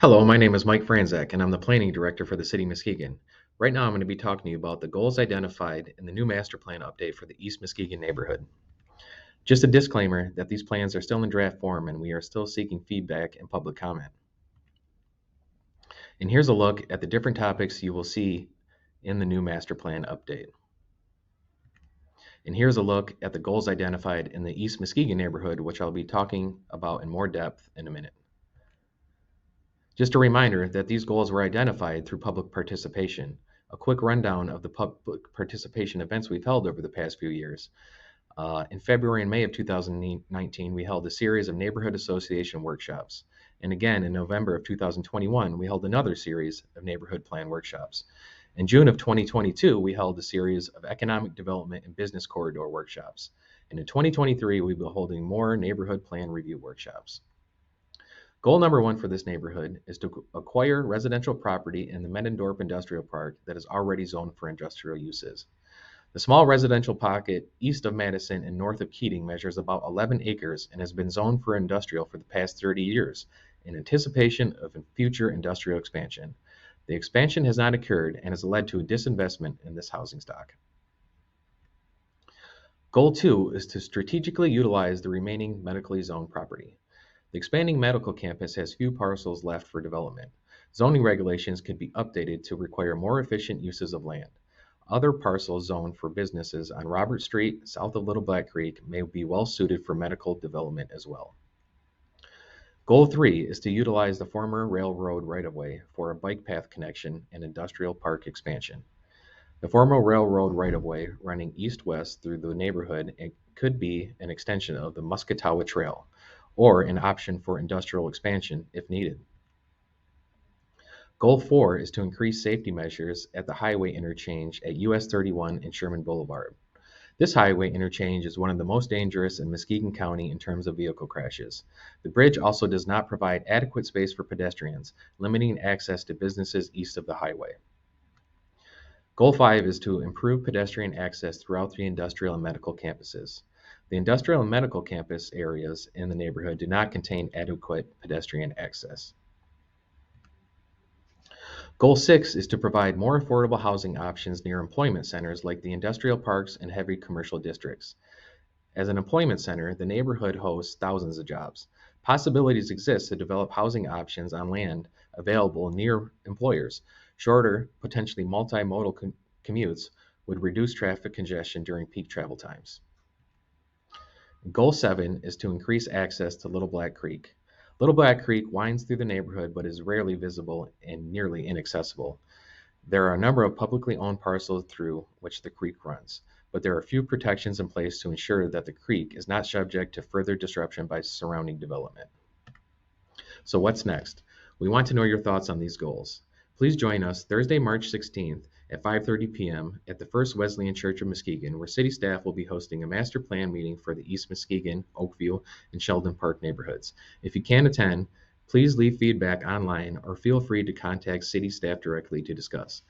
Hello, my name is Mike Franzak, and I'm the Planning Director for the City of Muskegon. Right now, I'm going to be talking to you about the goals identified in the new master plan update for the East Muskegon neighborhood. Just a disclaimer that these plans are still in draft form and we are still seeking feedback and public comment. And here's a look at the different topics you will see in the new master plan update. And here's a look at the goals identified in the East Muskegon neighborhood, which I'll be talking about in more depth in a minute. Just a reminder that these goals were identified through public participation. A quick rundown of the public participation events we've held over the past few years. In February and May of 2019, we held a series of neighborhood association workshops. And again, in November of 2021, we held another series of neighborhood plan workshops. In June of 2022, we held a series of economic development and business corridor workshops. And in 2023, we'll be holding more neighborhood plan review workshops. Goal number one for this neighborhood is to acquire residential property in the Medendorp Industrial Park that is already zoned for industrial uses. The small residential pocket east of Madison and north of Keating measures about 11 acres and has been zoned for industrial for the past 30 years in anticipation of future industrial expansion. The expansion has not occurred and has led to a disinvestment in this housing stock. Goal 2 is to strategically utilize the remaining medically zoned property. The expanding medical campus has few parcels left for development. Zoning regulations could be updated to require more efficient uses of land. Other parcels zoned for businesses on Robert Street, south of Little Black Creek, may be well suited for medical development as well. Goal 3 is to utilize the former railroad right-of-way for a bike path connection and industrial park expansion. The former railroad right-of-way running east-west through the neighborhood could be an extension of the Musketawa Trail, or an option for industrial expansion if needed. Goal 4 is to increase safety measures at the highway interchange at US 31 and Sherman Boulevard. This highway interchange is one of the most dangerous in Muskegon County in terms of vehicle crashes. The bridge also does not provide adequate space for pedestrians, limiting access to businesses east of the highway. Goal 5 is to improve pedestrian access throughout the industrial and medical campuses. The industrial and medical campus areas in the neighborhood do not contain adequate pedestrian access. Goal 6 is to provide more affordable housing options near employment centers like the industrial parks and heavy commercial districts. As an employment center, the neighborhood hosts thousands of jobs. Possibilities exist to develop housing options on land available near employers. Shorter, potentially multimodal commutes would reduce traffic congestion during peak travel times. Goal 7 is to increase access to Little Black Creek. Little Black Creek winds through the neighborhood but is rarely visible and nearly inaccessible. There are a number of publicly owned parcels through which the creek runs, but there are few protections in place to ensure that the creek is not subject to further disruption by surrounding development. So what's next? We want to know your thoughts on these goals. Please join us Thursday, March 16th at 5:30 p.m. at the First Wesleyan Church of Muskegon, where city staff will be hosting a master plan meeting for the East Muskegon, Oakview, and Sheldon Park neighborhoods. If you can attend, please leave feedback online or feel free to contact city staff directly to discuss.